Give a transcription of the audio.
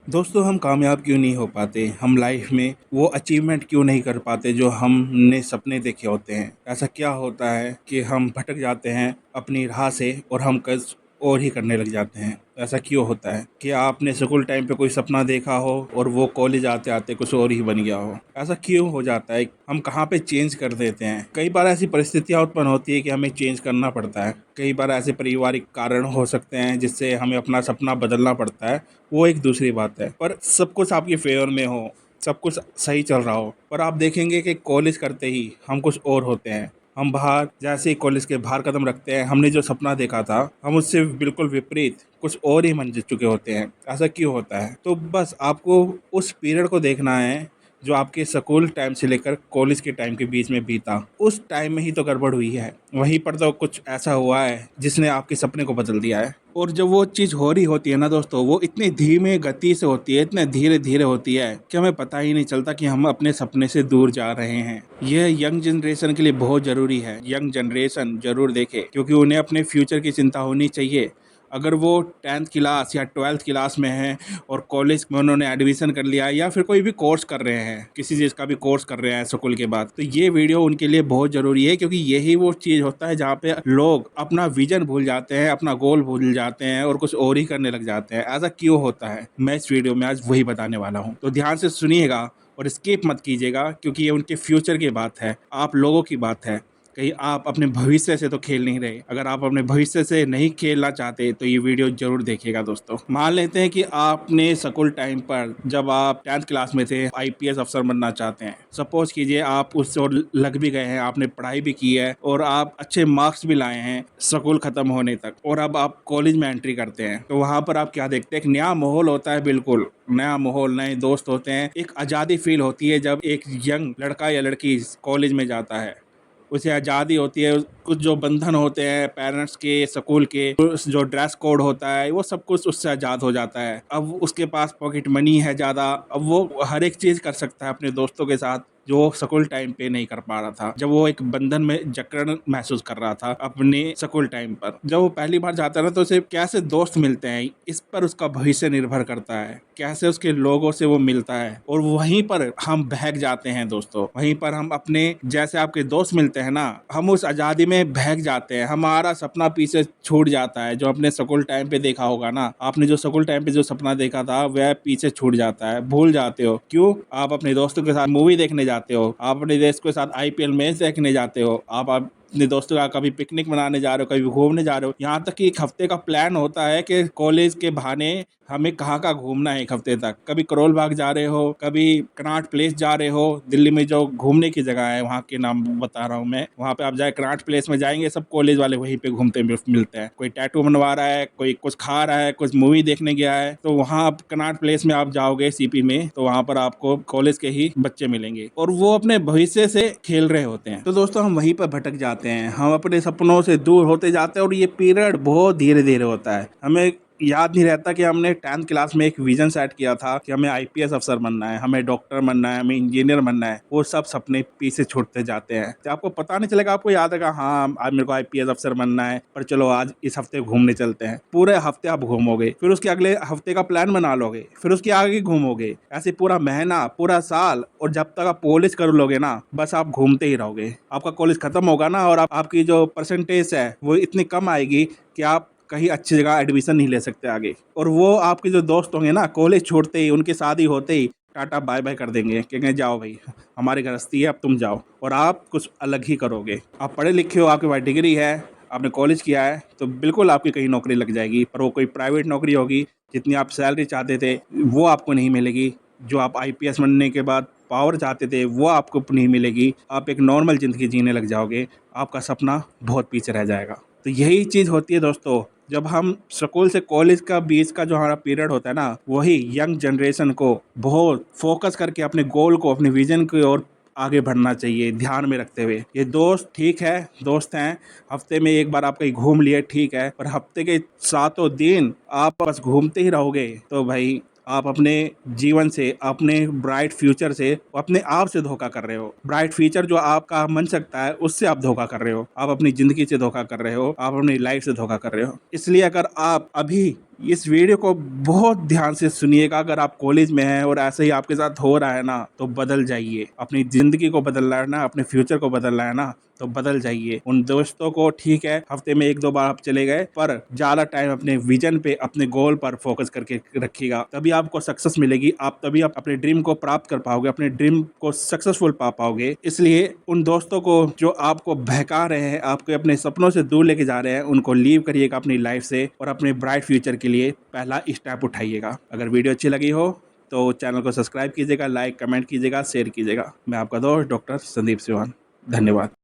दोस्तों हम कामयाब क्यों नहीं हो पाते? हम लाइफ में वो अचीवमेंट क्यों नहीं कर पाते जो हमने सपने देखे होते हैं? ऐसा क्या होता है कि हम भटक जाते हैं अपनी राह से और हम कुछ और ही करने लग जाते हैं? ऐसा क्यों होता है? क्या आपने स्कूल टाइम पे कोई सपना देखा हो और वो कॉलेज आते-आते कुछ और ही बन गया हो? ऐसा क्यों हो जाता है? हम कहाँ पे चेंज कर देते हैं? कई बार ऐसी परिस्थितियाँ उत्पन्न होती है कि हमें चेंज करना पड़ता है। कई बार ऐसे पारिवारिक कारण हो सकते हैं जिससे हमें अपना सपना बदलना पड़ता है, वो एक दूसरी बात है। पर सब कुछ आपके फ़ेवर में हो, सब कुछ सही चल रहा हो, पर आप देखेंगे कि कॉलेज करते ही हम कुछ और होते हैं। हम बाहर जैसे ही कॉलेज के बाहर कदम रखते हैं, हमने जो सपना देखा था, हम उससे बिल्कुल विपरीत कुछ और ही बन ज चुके होते हैं। ऐसा क्यों होता है? तो बस आपको उस पीरियड को देखना है जो आपके स्कूल टाइम से लेकर कॉलेज के टाइम के बीच में बीता। उस टाइम में ही तो गड़बड़ हुई है। वहीं पर तो कुछ ऐसा हुआ है जिसने आपके सपने को बदल दिया है। और जब वो चीज़ हो रही होती है ना दोस्तों, वो इतनी धीमे गति से होती है, इतने धीरे-धीरे होती है कि हमें पता ही नहीं चलता कि हम अपने सपने से दूर जा रहे हैं। यह यंग जनरेशन के लिए बहुत ज़रूरी है। यंग जनरेशन ज़रूर देखे क्योंकि उन्हें अपने फ्यूचर की चिंता होनी चाहिए। अगर वो 10th क्लास या 12th क्लास में हैं और कॉलेज में उन्होंने एडमिशन कर लिया या फिर कोई भी कोर्स कर रहे हैं, किसी चीज़ का भी कोर्स कर रहे हैं स्कूल के बाद, तो ये वीडियो उनके लिए बहुत ज़रूरी है क्योंकि यही वो चीज़ होता है जहाँ पे लोग अपना विजन भूल जाते हैं, अपना गोल भूल जाते हैं और कुछ और ही करने लग जाते हैं। ऐसा क्यों होता है? मैं इस वीडियो में आज वही बताने वाला हूँ। तो ध्यान से सुनिएगा और स्किप मत कीजिएगा क्योंकि ये उनके फ्यूचर की बात है, आप लोगों की बात है। कहीं आप अपने भविष्य से तो खेल नहीं रहे। अगर आप अपने भविष्य से नहीं खेलना चाहते तो ये वीडियो ज़रूर देखिएगा दोस्तों। मान लेते हैं कि आपने स्कूल टाइम पर जब आप 10th क्लास में थे आईपीएस अफसर बनना चाहते हैं। सपोज़ कीजिए आप उस ओर लग भी गए हैं, आपने पढ़ाई भी की है और आप अच्छे मार्क्स भी लाए हैं स्कूल ख़त्म होने तक और अब आप कॉलेज में एंट्री करते हैं। तो वहाँ पर आप क्या देखते हैं? एक नया माहौल होता है, बिल्कुल नया माहौल, नए दोस्त होते हैं। एक आज़ादी फ़ील होती है जब एक यंग लड़का या लड़की कॉलेज में जाता है। उसे आज़ादी होती है, कुछ जो बंधन होते हैं पेरेंट्स के, स्कूल के, उस जो ड्रेस कोड होता है, वो सब कुछ उससे आज़ाद हो जाता है। अब उसके पास पॉकेट मनी है ज़्यादा, अब वो हर एक चीज़ कर सकता है अपने दोस्तों के साथ, जो वो स्कूल टाइम पे नहीं कर पा रहा था। जब वो एक बंधन में जकड़न महसूस कर रहा था अपने स्कूल टाइम पर। जब वो पहली बार जाता है ना तो उसे कैसे दोस्त मिलते हैं, इस पर उसका भविष्य निर्भर करता है। कैसे उसके लोगों से वो मिलता है और वहीं पर हम बहक जाते हैं दोस्तों। वहीं पर हम अपने जैसे आपके दोस्त मिलते हैं ना, हम उस आज़ादी में बहक जाते हैं। हमारा सपना पीछे छूट जाता है। जो अपने स्कूल टाइम पे देखा होगा ना, आपने जो स्कूल टाइम पे जो सपना देखा था वह पीछे छूट जाता है, भूल जाते हो। क्यों? आप अपने दोस्तों के साथ मूवी देखने जाते हो, आप अपने दोस्त के साथ आईपीएल मैच देखने जाते हो, आप अपने दोस्तों का कभी पिकनिक मनाने जा रहे हो, कभी घूमने जा रहे हो। यहाँ तक कि एक हफ्ते का प्लान होता है कि कॉलेज के बहाने हमें कहाँ घूमना है एक हफ्ते तक। कभी करोल बाग जा रहे हो, कभी कनॉट प्लेस जा रहे हो। दिल्ली में जो घूमने की जगह है वहाँ के नाम बता रहा हूँ मैं। वहाँ पे आप जाए, कनॉट प्लेस में जाएंगे, सब कॉलेज वाले वहीं पे घूमते मिलते हैं। कोई टैटू बनवा रहा है, कोई कुछ खा रहा है, कुछ मूवी देखने गया है। तो वहाँ आप कनॉट प्लेस में आप जाओगे सीपी में, तो वहाँ पर आपको कॉलेज के ही बच्चे मिलेंगे और वो अपने भविष्य से खेल रहे होते हैं। तो दोस्तों हम वहीं पर भटक जाते हैं, हम अपने सपनों से दूर होते जाते हैं और ये पीरियड बहुत धीरे धीरे होता है। हमें याद नहीं रहता कि हमने 10th क्लास में एक विजन सेट किया था कि हमें आईपीएस अफसर बनना है, हमें डॉक्टर बनना है, हमें इंजीनियर बनना है। वो सब सपने पीछे छूटते जाते हैं। तो आपको पता नहीं चलेगा, आपको याद है हाँ आज मेरे को आईपीएस अफसर बनना है, पर चलो आज इस हफ्ते घूमने चलते हैं। पूरे हफ्ते आप घूमोगे, फिर उसके अगले हफ्ते का प्लान बना लोगे, फिर उसके आगे घूमोगे, ऐसे पूरा महीना, पूरा साल, और जब तक आप कॉलेज कर लोगे ना, बस आप घूमते ही रहोगे। आपका कॉलेज खत्म होगा ना और आपकी जो परसेंटेज है वो इतनी कम आएगी कि आप कहीं अच्छी जगह एडमिशन नहीं ले सकते आगे। और वो आपके जो दोस्त होंगे ना, कॉलेज छोड़ते ही, उनकी शादी होते ही टाटा बाय बाय कर देंगे, कहेंगे जाओ भाई, हमारी गृहस्थी है, अब तुम जाओ। और आप कुछ अलग ही करोगे। आप पढ़े लिखे हो, आपके पास डिग्री है, आपने कॉलेज किया है, तो बिल्कुल आपकी कहीं नौकरी लग जाएगी, पर वो कोई प्राइवेट नौकरी होगी। जितनी आप सैलरी चाहते थे वो आपको नहीं मिलेगी। जो आप आईपीएस बनने के बाद पावर चाहते थे वो आपको नहीं मिलेगी। आप एक नॉर्मल ज़िंदगी जीने लग जाओगे। आपका सपना बहुत पीछे रह जाएगा। तो यही चीज़ होती है दोस्तों, जब हम स्कूल से कॉलेज का बीच का जो हमारा पीरियड होता है ना, वही यंग जनरेशन को बहुत फोकस करके अपने गोल को, अपने विजन की ओर आगे बढ़ना चाहिए, ध्यान में रखते हुए। ये दोस्त ठीक है, दोस्त हैं, हफ्ते में एक बार आप कहीं घूम लिए ठीक है, पर हफ्ते के सातों दिन आप बस घूमते ही रहोगे तो भाई आप अपने जीवन से, अपने ब्राइट फ्यूचर से, अपने आप से धोखा कर रहे हो। ब्राइट फ्यूचर जो आपका बन सकता है उससे आप धोखा कर रहे हो। आप अपनी ज़िंदगी से धोखा कर रहे हो, आप अपनी लाइफ से धोखा कर रहे हो। इसलिए अगर आप अभी इस वीडियो को बहुत ध्यान से सुनिएगा। अगर आप कॉलेज में हैं और ऐसे ही आपके साथ हो रहा है ना, तो बदल जाइए। अपनी ज़िंदगी को बदलना है ना, अपने फ्यूचर को बदलना है ना, तो बदल जाइए। उन दोस्तों को ठीक है हफ्ते में 1-2 बार आप चले गए, पर ज़्यादा टाइम अपने विजन पे, अपने गोल पर फोकस करके रखिएगा। तभी आपको सक्सेस मिलेगी। तभी आप अपने ड्रीम को प्राप्त कर पाओगे, अपने ड्रीम को सक्सेसफुल पा पाओगे। इसलिए उन दोस्तों को जो आपको बहका रहे हैं, आपके अपने सपनों से दूर लेके जा रहे हैं, उनको लीव करिएगा अपनी लाइफ से और अपने ब्राइट फ्यूचर के लिए पहला स्टेप उठाइएगा। अगर वीडियो अच्छी लगी हो तो चैनल को सब्सक्राइब कीजिएगा, लाइक कमेंट कीजिएगा, शेयर कीजिएगा। मैं आपका दोस्त डॉक्टर संदीप सिवान। धन्यवाद।